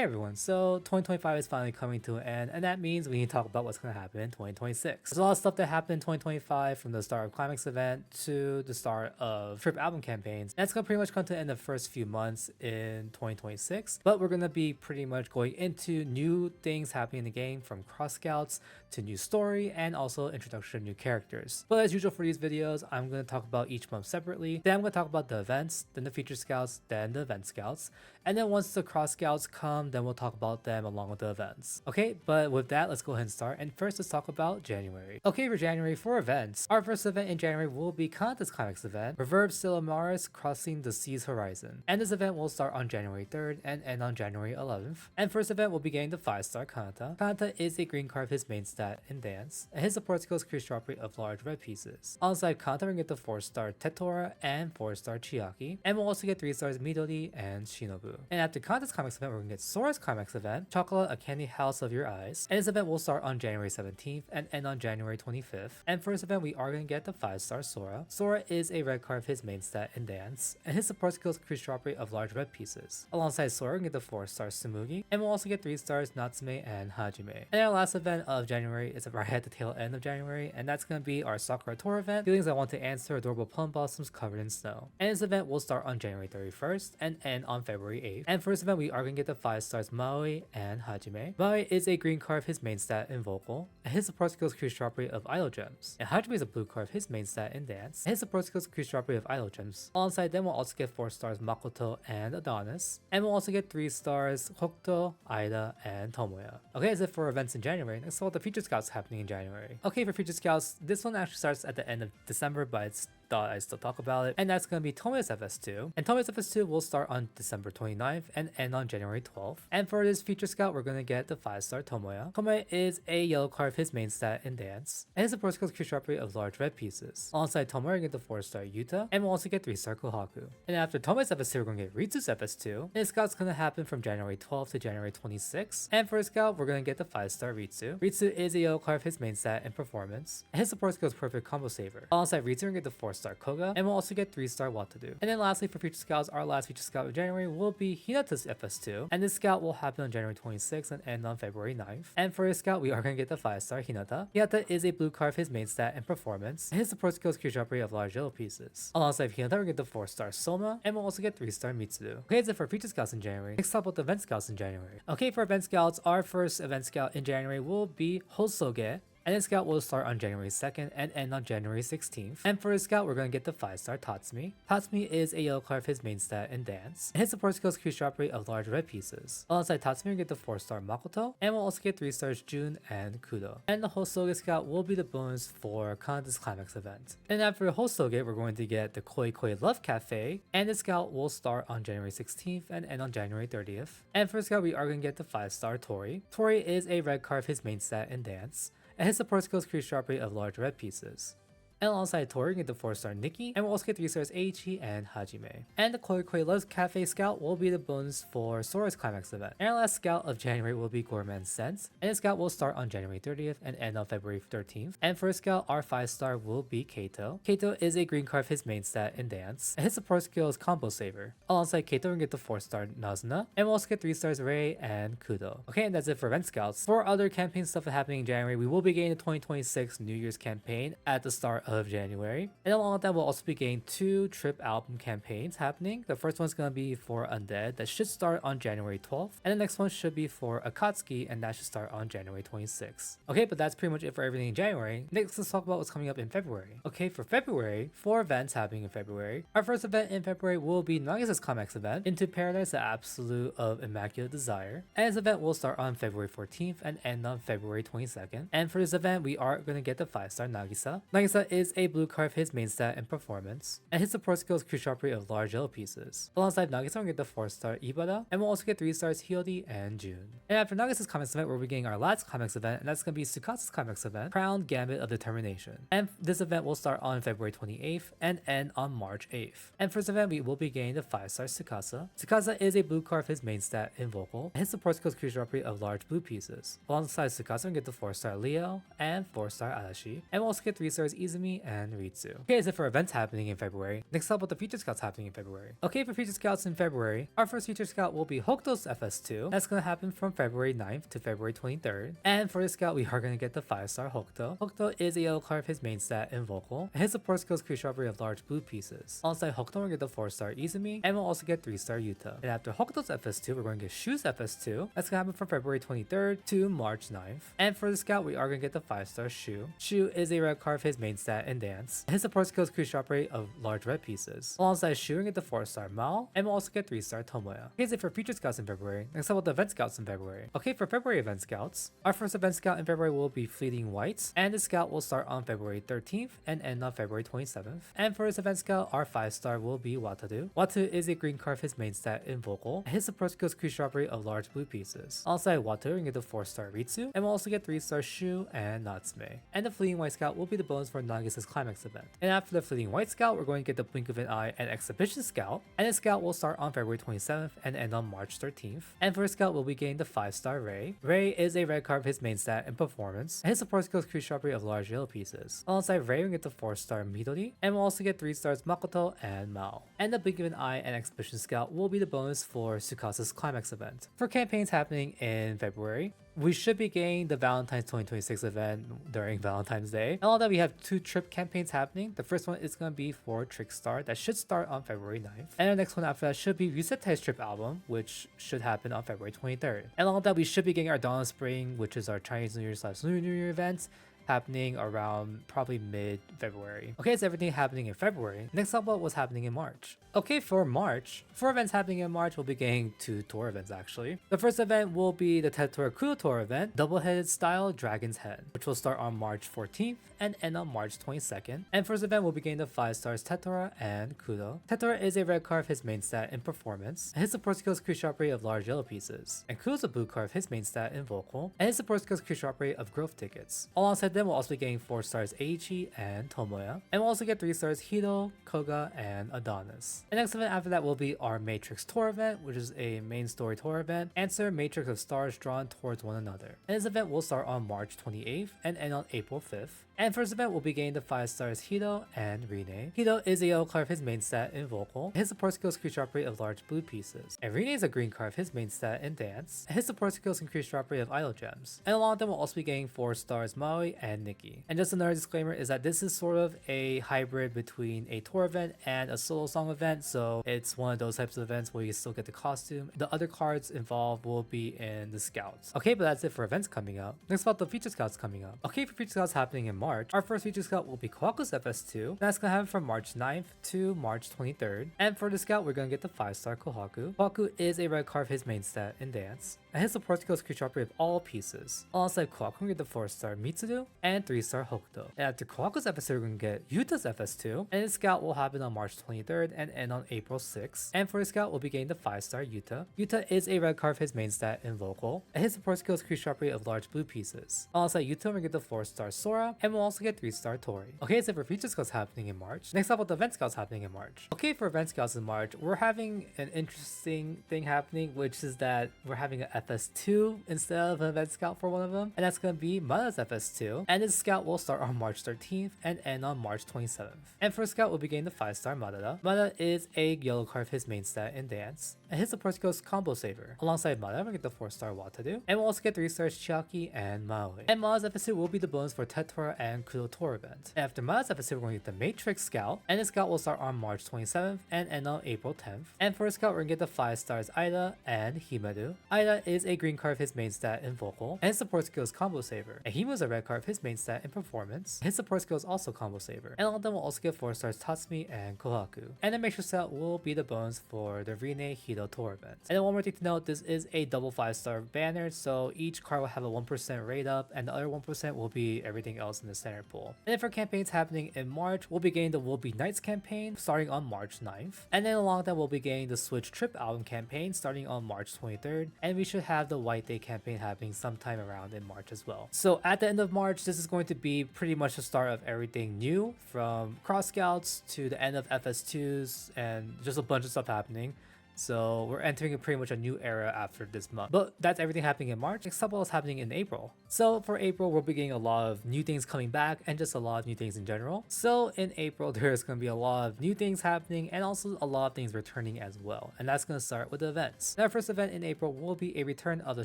everyone, so 2025 is finally coming to an end, and that means we need to talk about what's going to happen in 2026. There's a lot of stuff that happened in 2025, from the start of Climax event to the start of Trip album campaigns. That's going to pretty much come to end the first few months in 2026, but we're going to be pretty much going into new things happening in the game, from cross scouts to new story and also introduction of new characters. But as usual for these videos, I'm going to talk about each month separately, then I'm going to talk about the events, then the feature scouts, then the event scouts, and then once the cross scouts come, then we'll talk about them along with the events. Okay, but with that, let's go ahead and start. And first, let's talk about January. Okay, for January, for events, our first event in January will be Kanata's Climax event, Reverb Silamaris Crossing the Seas Horizon. And this event will start on January 3rd and end on January 11th. And first event will be getting the 5-star Kanata. Kanata is a green card of his main stat in dance, and his support skills increase drop rate of large red pieces. Alongside Kanata, we're going to get the 4-star Tetora and 4-star Chiaki, and we'll also get 3 stars Midori and Shinobu. And after Kanata's Climax event, we're going to get Sora's Climax event, Chocolate, A Candy House of Your Eyes. And this event will start on January 17th and end on January 25th. And for this event, we are going to get the 5-star Sora. Sora is a red card of his main stat in dance, and his support skills increase drop rate of large red pieces. Alongside Sora, we're going to get the 4-star Tsumugi, and we'll also get 3 stars Natsume and Hajime. And our last event of January is right at the tail end of January, and that's going to be our Sakura Tour event, Feelings I Want to Answer, Adorable Plum Blossoms Covered in Snow. And this event will start on January 31st and end on February 8th. And for this event, we are going to get the 5 stars Maui and Hajime. Maui is a green card of his main stat in Vocal, and his support skills increase drop rate of Idol Gems. And Hajime is a blue card of his main stat in Dance, and his support skills increase drop rate of Idol Gems. Alongside them, we'll also get 4 stars Makoto and Adonis, and we'll also get 3 stars Hokuto, Aida, and Tomoya. Okay, that's it for events in January. Let's talk about the feature scouts happening in January. Okay, for feature scouts, this one actually starts at the end of December, but it's thought I'd still talk about it, and that's going to be Tomoya's FS2. And Tomoya's FS2 will start on December 29th and end on January 12th. And for this feature scout, we're going to get the 5-star Tomoya. Tomoya is a yellow card of his main stat in Dance, and his support skills increase drop rate of large red pieces. Alongside Tomoya, we're going to get the 4-star Yuta, and we'll also get 3-star Kohaku. And after Tomoya's FS2, we're going to get Ritsu's FS2, and this scout's going to happen from January 12th to January 26th. And for his scout, we're going to get the 5-star Ritsu. Ritsu is a yellow card of his main stat in Performance, and his support skills perfect combo saver. Alongside Ritsu, we're going to get the 4-star Koga, and we'll also get 3-star Watadu. And then lastly, for feature scouts, our last feature scout of January will be Hinata's FS2, and this scout will happen on January 26th and end on February 9th. And for his scout, we are going to get the 5-star Hinata. Hinata is a blue card of his main stat in Performance, and his support skills increase drop rate of large yellow pieces. Alongside Hinata, we're going to get the 4-star Soma, and we'll also get 3-star Mitsuru. Okay, that's it for feature scouts in January. Next, talk about the event scouts in January. Okay, for event scouts, our first event scout in January will be Hosoge. And this scout will start on January 2nd and end on January 16th. And for his scout, we're going to get the 5-star Tatsumi. Tatsumi is a yellow card of his main stat in Dance, and his support skills increase drop rate of large red pieces. Alongside Tatsumi, we get the 4-star Makoto, and we'll also get 3 stars Jun and Kudo. And the Hosoge scout will be the bonus for Kanata's Climax event. And after Hosoge, we're going to get the Koi Koi Love Cafe, and the scout will start on January 16th and end on January 30th. And for scout, we are going to get the 5-star Tori. Tori is a red card of his main stat in Dance, and his support skills increase drop rate of large red pieces. And alongside Tori, we get the 4-star Nikki, and we'll also get 3 stars Eiichi and Hajime. And the Koi Koi Loves Cafe Scout will be the bonus for Sora's Climax event. And our last scout of January will be Gourmand Sense, and the scout will start on January 30th and end on February 13th. And for scout, our 5-star will be Kato. Kato is a green card of his main stat in Dance, and his support skill is Combo Saver. Alongside Kato, we get the 4-star Nazuna, and we'll also get 3 stars Rei and Kudo. Okay, and that's it for event scouts. For other campaign stuff happening in January, we will be getting the 2026 New Year's campaign at the start of January. And along with that, we'll also be getting 2 Trip album campaigns happening. The first one's going to be for Undead, that should start on January 12th. And the next one should be for Akatsuki, and that should start on January 26th. Okay, but that's pretty much it for everything in January. Next, let's talk about what's coming up in February. Okay, for February, 4 events happening in February. Our first event in February will be Nagisa's Climax event, Into Paradise, the Absolute of Immaculate Desire. And this event will start on February 14th and end on February 22nd. And for this event, we are going to get the 5-star Nagisa. Nagisa is a blue card of his main stat in Performance, and his support skills increase drop rate of large yellow pieces. Alongside Nagisa, we'll get the 4-star Ibara, and we'll also get 3 stars Hyodi and June. And after Nagisa's Climax event, we'll be getting our last Climax event, and that's going to be Tsukatsu's Climax event, Crown Gambit of Determination. And this event will start on February 28th and end on March 8th. And for this event, we will be getting the 5-star Tsukasa. Tsukasa is a blue card of his main stat in Vocal, and his support skills increase drop rate of large blue pieces. Alongside Tsukasa, we get the 4-star Leo and 4-star Arashi, and we'll also get 3 stars Izumi Izumi, and Ritsu. Okay, that's it for events happening in February. Next up, what the feature scouts happening in February. Okay, for feature scouts in February, our first feature scout will be Hokuto's FS2. That's gonna happen from February 9th to February 23rd. And for the scout, we are gonna get the 5-star Hokuto. Hokuto is a yellow card of his main stat in Vocal. And his support skills create sharply of large blue pieces. Alongside Hokuto, we'll get the 4-star Izumi, and we'll also get 3-star Yuta. And after Hokuto's FS2, we're going to get Shu's FS2. That's gonna happen from February 23rd to March 9th. And for the scout, we are gonna get the 5-star Shu. Shu is a red card of his main stat in Dance. His support skills create sharp rate of large red pieces. Alongside Shu, we get the 4-star Mao, and we'll also get 3-star Tomoya. Here's it for feature scouts in February. Next up, with the event scouts in February. Okay, for February event scouts, our first event scout in February will be Fleeting White, and the scout will start on February 13th and end on February 27th. And for this event scout, our 5-star will be Wataru. Wataru is a green card of his main stat in Vocal. His support skills create sharp rate of large blue pieces. Alongside Wataru, we get the 4-star Ritsu, and we'll also get 3-star Shu and Natsume. And the Fleeting White scout will be the bonus for Nagisa's climax event. And after the Fleeting White scout, we're going to get the Blink of an Eye and Exhibition scout, and the scout will start on February 27th and end on March 13th. And for the scout, we'll be getting the 5-star Rei. Rei is a red card of his main stat in Performance, and his support skills create sharp rate of large yellow pieces. Alongside Rei, we get the 4-star Midori, and we'll also get 3 stars Makoto and Mao. And the Blink of an Eye and Exhibition scout will be the bonus for Tsukasa's climax event. For campaigns happening in February, we should be getting the Valentine's 2026 event during Valentine's Day. And all that, we have 2 trip campaigns happening. The first one is going to be for Trickstar, that should start on February 9th. And the next one after that should be Resetai's Trip album, which should happen on February 23rd. And all that, we should be getting our Dawn of Spring, which is our Chinese New Year / Lunar New Year event, happening around probably mid-February. Okay, it's everything happening in February. Next up, what was happening in March? Okay, for March, 4 events happening in March, we'll be getting 2 tour events actually. The first event will be the Tetora Kudo Tour event, Double-Headed Style Dragon's Head, which will start on March 14th and end on March 22nd. And first event will be getting the 5 stars Tetora and Kudo. Tetora is a red card of his main stat in Performance, and his support skills create sharp rate of large yellow pieces. And Kudo's a blue card of his main stat in Vocal, and his support skills create sharp rate of growth tickets. Alongside them, we'll also be getting 4 stars Eiichi and Tomoya, and we'll also get 3 stars Hito, Koga, and Adonis. The next event after that will be our Matrix Tour event, which is a main story tour event. Answer matrix of stars drawn towards one another. And this event will start on March 28th and end on April 5th. And first event will be getting the 5 stars Hito and Rine. Hito is a yellow card of his main stat in Vocal. His support skills increase sharp rate of large blue pieces. And Rine is a green card of his main stat in Dance. And his support skills increase sharp rate of idle gems. And along with them, we'll also be getting 4 stars Maui and Nikki. And just another disclaimer is that this is sort of a hybrid between a tour event and a solo song event, so it's one of those types of events where you still get the costume. The other cards involved will be in the scouts. Okay, but that's it for events coming up. Next about the feature scouts coming up. Okay, for feature scouts happening in March, our first feature scout will be Kawaku's FS2. That's gonna happen from March 9th to March 23rd. And for the scout, we're gonna get the 5-star Kohaku. Kohaku is a red card of his main stat in Dance, and his support skills create sharp rate of all pieces. Alongside Kohaku, we get the 4-star Mitsuru and 3-star Hokuto. And after Kawaku's FS2, we're gonna get Yuta's FS2, and his scout will happen on March 23rd and end on April 6th. And for his scout, we'll be getting the 5-star Yuta. Yuta is a red card of his main stat in Vocal, and his support skills create sharp rate of large blue pieces. Alongside Yuta, we get the 4-star Sora, and we'll also get 3-star Tori. Okay, so for feature scouts happening in March. Next up, with the event scouts happening in March. Okay, for event scouts in March, we're having an interesting thing happening, which is that we're having an FS2 instead of an event scout for one of them, and that's gonna be Mada's FS2. And his scout will start on March 13th and end on March 27th. And for scout, we'll be getting the 5-star Madara. Madara is a yellow card of his main stat in Dance, and his support skills Combo Saver. Alongside Madara, we get the 4-star Wataru, and we'll also get 3 stars Chiaki and Maui. And Mada's FS2 will be the bonus for Tetora and Kudo Tour event. And after Mada's FS2, we're going to get the Matrix Scout, and the scout will start on March 27th and end on April 10th. And for scout, we're going to get the 5 stars Aida and Himaru. Aida is a green card of his main stat in Vocal, and his support skills Combo Saver. And Himaru is a red card of his main stat in Performance. His support skills also Combo Saver. And all of them will also get 4 stars Tatsumi and Kohaku. And the Matrix Scout will be the bonus for the Rine Hito Tour event. And then one more thing to note, this is a double 5-star banner, so each card will have a 1% rate up, and the other 1% will be everything else in the standard pool. And then for campaigns happening in March, we'll be getting the Will Be Nights campaign starting on March 9th. And then along that, we'll be getting the Switch Trip album campaign starting on March 23rd. And we should have the White Day campaign happening sometime around in March as well. So at the end of March, this is going to be pretty much the start of everything new, from Cross Scouts to the end of FS2s and just a bunch of stuff happening. So we're entering pretty much a new era after this month. But that's everything happening in March. Next up, what's happening in April. So for April, we're beginning a lot of new things coming back and just a lot of new things in general. So in April, there's going to be a lot of new things happening and also a lot of things returning as well. And that's going to start with the events. Our first event in April will be a return of the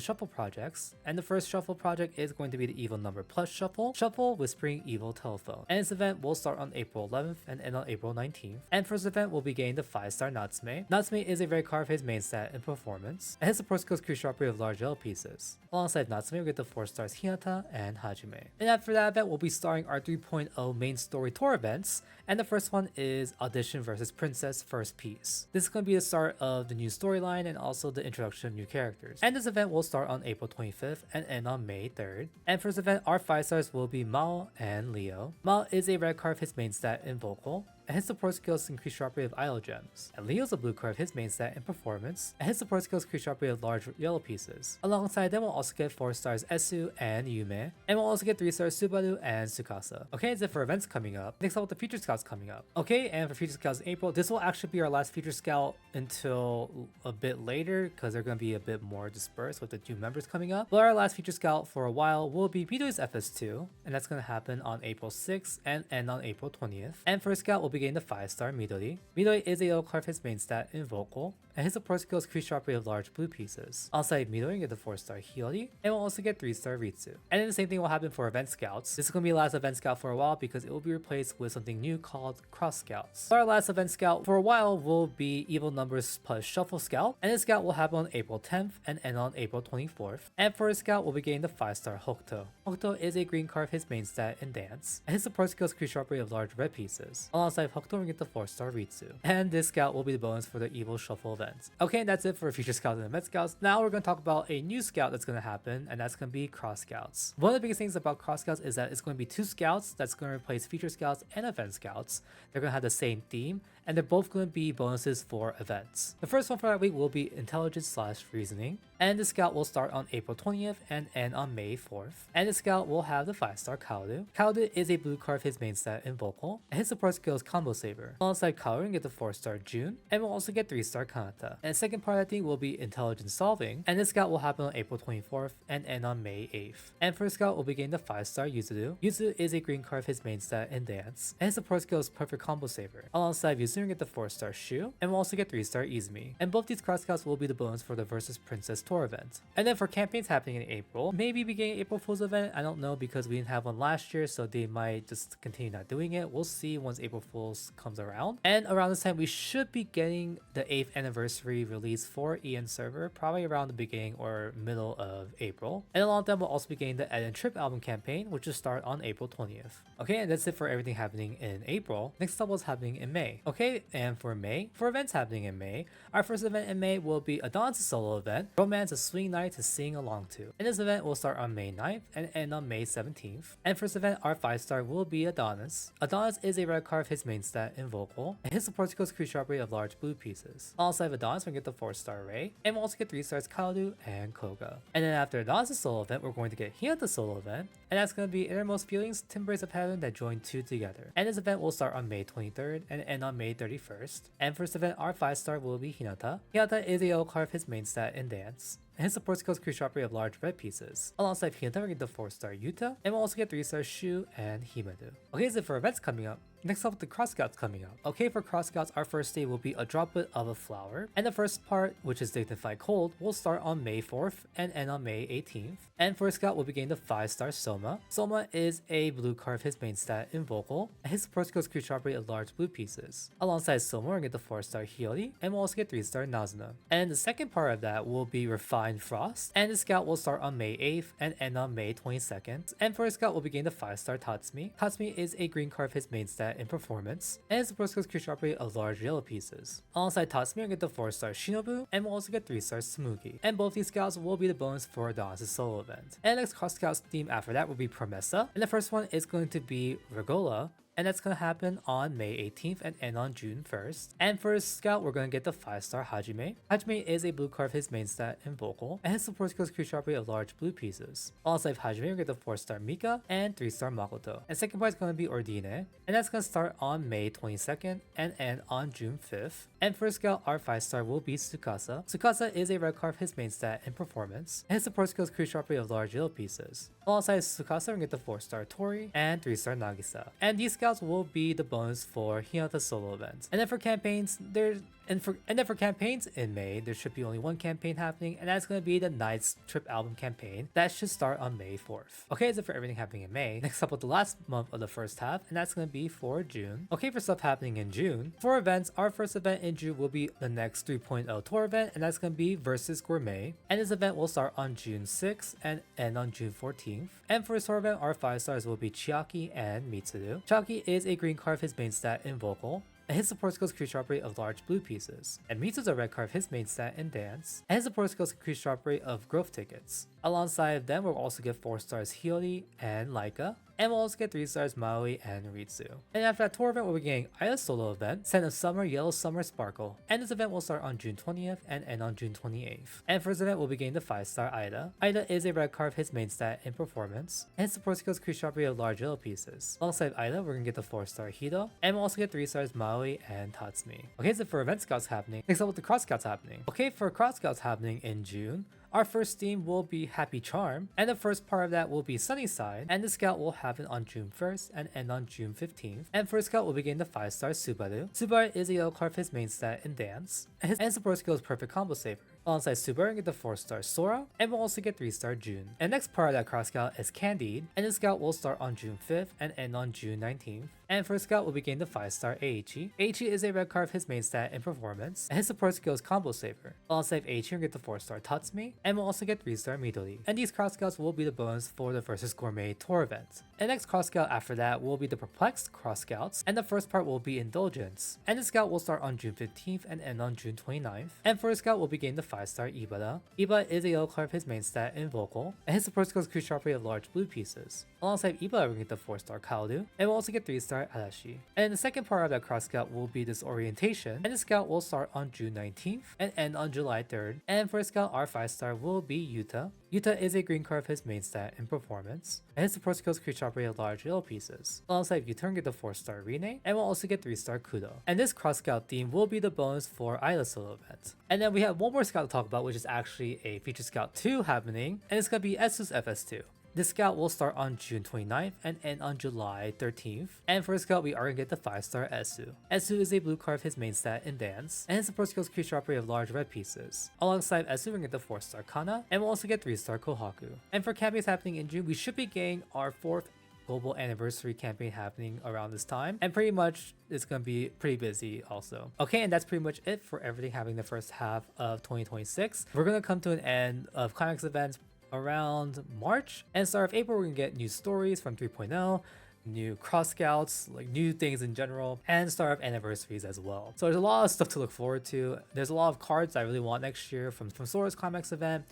shuffle projects. And the first shuffle project is going to be the Evil Number Plus Shuffle, Shuffle Whispering Evil Telephone. And this event will start on April 11th and end on April 19th. And first event will be getting the 5-star Natsume. Natsume is a red card for his main stat in performance. And his support skills create sharply with large yellow pieces. Alongside Natsume, we get the 4-stars Hinata and Hajime. And after that event, we'll be starting our 3.0 main story tour events. And the first one is Audition vs Princess First Piece. This is going to be the start of the new storyline and also the introduction of new characters. And this event will start on April 25th and end on May 3rd. And first event, our 5-stars will be Mao and Leo. Mao is a red card of his main stat in vocal, and his support skills increase sharply with idle gems. And Leo's a blue card of his main stat in performance, and his support skills increase sharply with large yellow pieces. Alongside them, we'll also get 4-stars Esu and Yume, and we'll also get 3-stars Subaru and Tsukasa. Okay, that's it for events coming up. Next up with the Future Scouts coming up. Okay, and for Future Scouts in April, this will actually be our last Future Scout until a bit later, because they're going to be a bit more dispersed with the new members coming up. But our last Future Scout for a while will be Midori's FS2, and that's going to happen on April 6th and end on April 20th. And first scout will be getting the 5-star Midori. Midori is a yellow card of his main stat in vocal, and his support skills increase sharply with large blue pieces. Alongside Midori, we get the 4-star Hiyori, and we'll also get 3-star Ritsu. And then the same thing will happen for event scouts. This is going to be the last event scout for a while because it will be replaced with something new called cross scouts. So our last event scout for a while will be Evil Numbers plus Shuffle Scout, and this scout will happen on April 10th and end on April 24th. And for a scout, we'll be getting the 5-star Hokuto. Hokuto is a green card of his main stat in dance, and his support skills increase sharply with large red pieces. Alongside Hokuto, we get the 4-star Ritsu. And this scout will be the bonus for the Evil Shuffle events. Okay, and that's it for Future Scouts and Event Scouts. Now we're going to talk about a new scout that's going to happen, and that's going to be Cross Scouts. One of the biggest things about Cross Scouts is that it's going to be 2 scouts that's going to replace Future Scouts and Event Scouts. They're going to have the same theme, and they're both going to be bonuses for events. The first one for that week will be Intelligence/Reasoning, and the scout will start on April 20th and end on May 4th. And the scout will have the 5-star Kaoru. Kaoru is a blue card of his main stat in vocal, and his support skill is Combo Saver. Alongside Kaoru, we get the 4-star June, and we'll also get 3-star Kanata. And the second part of that thing will be Intelligence Solving, and this scout will happen on April 24th and end on May 8th. And for the scout, we'll be getting the 5-star Yuzuru. Yuzuru is a green card of his main stat in dance, and his support skill is Perfect Combo Saver. Alongside Yuzuru, we get the 4-star Shu, and we'll also get 3-star Izumi. And both these cross scouts will be the bonus for the Versus Princess Tour event. And then for campaigns happening in April, maybe beginning April Fool's event, I don't know because we didn't have one last year, so they might just continue not doing it. We'll see once April Fool's comes around. And around this time, we should be getting the 8th anniversary release for EN server, probably around the beginning or middle of April. And along with them, we'll also be getting the Ed and Trip album campaign, which will start on April 20th. Okay, and that's it for everything happening in April. Next up, what's happening in May. Okay, and for May, for events happening in May, our first event in May will be Adonis' solo event, Romance a Swing Night to Sing Along to. And this event will start on May 9th and end on May 17th. And first event, our 5-star will be Adonis. Adonis is a red card of his main stat in vocal, and his support skills increase sharply of large blue pieces. Alongside Adonis, we get the 4-star Ray, and we'll also get 3-stars Kaoru and Koga. And then after Adonis' solo event, we're going to get Hinata's solo event, and that's going to be Innermost Feelings, Timbrace a Pattern that join 2 together. And this event will start on May 23rd and end on May 31st. And first event, our 5-star will be Hinata. Hinata is a yellow card of his main stat in dance, and his support skills increase sharply of large red pieces. Alongside Hinata, we get the 4-star Yuta, and we'll also get 3-star Shu and Himadu. Okay, so for events coming up, next up with the Cross Scouts coming up. Okay, for Cross Scouts, our first day will be A Droplet of a Flower. And the first part, which is Dignified Cold, will start on May 4th and end on May 18th. And for a scout, we'll be getting the 5-star Soma. Soma is a blue card of his main stat in vocal, and his support skills increase sharply of large blue pieces. Alongside Soma, we'll get the 4-star Hiyori, and we'll also get 3-star Nazuna. And the second part of that will be Refined Frost, and the scout will start on May 8th and end on May 22nd. And for a scout, we'll be getting the 5-star Tatsumi. Tatsumi is a green card of his main stat in performance, and his support skills increase sharply of large yellow pieces. Alongside Tatsumi, we'll get the 4-star Shinobu, and we'll also get 3-star Tsumugi. And both these scouts will be the bonus for Adonis' solo event. And the next Cross Scouts theme after that will be Promessa, and the first one is going to be Regola. and that's gonna happen on May 18th and end on June 1st. And for Scout, we're gonna get the 5-star Hajime. Hajime is a blue card of his main stat in Vocal, and his support skills create sharply of large blue pieces. Alongside Hajime, we get the 4-star Mika and 3-star Makoto. And second part is gonna be Ordine, and that's gonna start on May 22nd and end on June 5th. And for Scout, our 5-star will be Tsukasa. Tsukasa is a red card of his main stat in Performance, and his support skills create sharply of large yellow pieces. Alongside Tsukasa, we get the 4-star Tori and 3-star Nagisa. And these scouts will be the bonus for Hinata solo events. And then for campaigns, for campaigns in May, there should be only one campaign happening, and that's going to be the Knights Trip album campaign that should start on May 4th. Okay, that's it for everything happening in May. Next up with the last month of the first half, and that's going to be for June. Okay, for stuff happening in June, for events, our first event in June will be the next 3.0 tour event, and that's going to be Versus Gourmet. And this event will start on June 6th and end on June 14th. And for this tour event, our 5-stars will be Chiaki and Mitsuru. Chiaki is a green card of his main stat in Vocal, and his support skills increase sharp rate of large blue pieces. And Mitsu's a red card of his main stat in Dance, and his support skills increase sharp rate of growth tickets. Alongside them, we'll also get 4-stars Hiyori and Laika, and we'll also get 3-stars Maui and Ritsu. And after that tour event, we'll be getting Aida's solo event, Scent of Summer Yellow Summer Sparkle, and this event will start on June 20th and end on June 28th. And for this event, we'll be getting the 5-star Aida. Aida is a red card of his main stat in Performance, and his support skills increase sharp rate of large yellow pieces. Alongside Aida, we're gonna get the 4-star Hito, and we'll also get 3-stars Maui and Tatsumi. Okay, so for event scouts happening, next up with the cross scouts happening. Okay, for cross scouts happening in June, our first theme will be Happy Charm, and the first part of that will be Sunnyside, and the scout will happen on June 1st and end on June 15th. And for scout, we'll begin the 5-star Subaru. Subaru is a yellow card of his main stat in Dance, and his support skill is Perfect Combo Saver. Alongside Subaru, we get the 4-star Sora, and we'll also get 3-star June. And next part of that cross scout is Candide, and the scout will start on June 5th and end on June 19th. And for scout, we'll begin the 5-star Aichi. Aichi is a red card of his main stat in Performance, and his support skill is Combo Saver. Alongside Aichi, we'll get the 4-star Tatsumi, and we'll also get 3-star Midori. And these cross scouts will be the bonus for the Versus Gourmet tour event. And next cross scout after that will be the Perplexed cross scouts, and the first part will be Indulgence. And the scout will start on June 15th and end on June 29th. And for scout, we'll begin the 5-star Ibara. Ibara is a yellow card of his main stat in Vocal, and his support skills increase sharp rate of large blue pieces. Alongside Ibara, we get the 4-star Kaoru, and we'll also get 3-star Arashi. And the second part of that cross scout will be Disorientation, and the scout will start on June 19th and end on July 3rd. And for scout, our 5-star will be Yuta. Yuta is a green card of his main stat in Performance, and his support skills create sharp rate of large yellow pieces. Alongside Yuta, we get the 4-star Rine, and we'll also get 3-star Kudo. And this cross scout theme will be the bonus for Ayla solo event. And then we have one more scout to talk about, which is actually a feature scout 2 happening, and it's gonna be ES2's FS2. This scout will start on June 29th and end on July 13th. And for scout, we are going to get the 5-star Esu. Esu is a blue card of his main stat in Dance, and his support skills create sharp rate of large red pieces. Alongside Esu, we're going to get the 4-star Kana, and we'll also get 3-star Kohaku. And for campaigns happening in June, we should be getting our 4th global anniversary campaign happening around this time, and pretty much it's gonna be pretty busy also. Okay, and that's pretty much it for everything happening the first half of 2026. We're gonna come to an end of Climax events around March, and start of April we're gonna get new stories from 3.0, new cross scouts, like new things in general, and start of anniversaries as well. So there's a lot of stuff to look forward to. There's a lot of cards I really want next year, from Sora's Climax event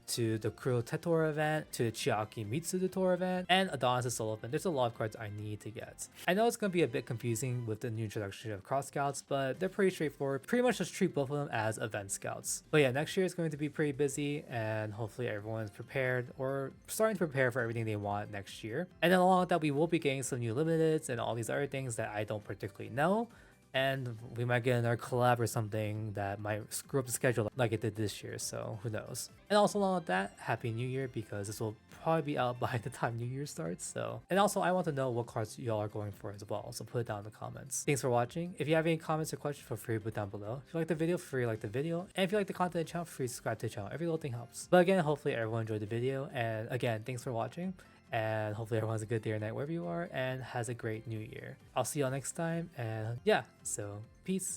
to the Kuro Tetor event, to the Chiaki Mitsudu tour event, and Adonis' solo event. There's a lot of cards I need to get. I know it's going to be a bit confusing with the new introduction of cross scouts, but they're pretty straightforward. Pretty much just treat both of them as event scouts. But yeah, next year is going to be pretty busy, and hopefully everyone's prepared or starting to prepare for everything they want next year. And then along with that, we will be getting some new limiteds and all these other things that I don't particularly know. And we might get another collab or something that might screw up the schedule like it did this year, so who knows. And also along with that, Happy New Year, because this will probably be out by the time New Year starts. So, and also I want to know what cards y'all are going for as well, so put it down in the comments. Thanks for watching. If you have any comments or questions, feel free to put down below. If you like the video, feel free to like the video. And if you like the content of the channel, feel free to subscribe to the channel. Every little thing helps. But again, hopefully everyone enjoyed the video. And again, thanks for watching. And hopefully everyone has a good day or night wherever you are, and has a great new year. I'll see y'all next time, and yeah, so peace.